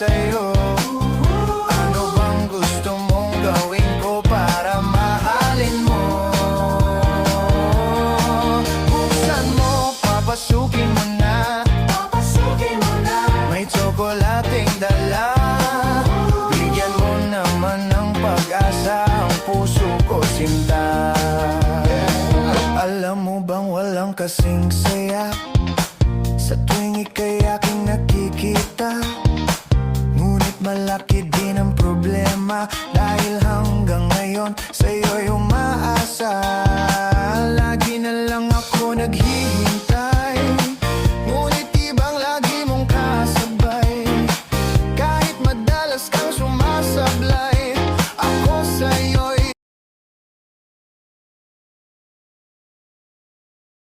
sa'yo. Ano bang gusto mong gawin ko para mahalin mo? Buksan mo, papasukin mo na. May tsokolating dala. Bigyan mo naman ng pag-asa ang puso ko, sinta. Alam mo bang walang kasing saya sa tuwing ika'y aking nakikita? Ngunit malaki din ang problema dahil hanggang ngayon sa'yo'y umaasa.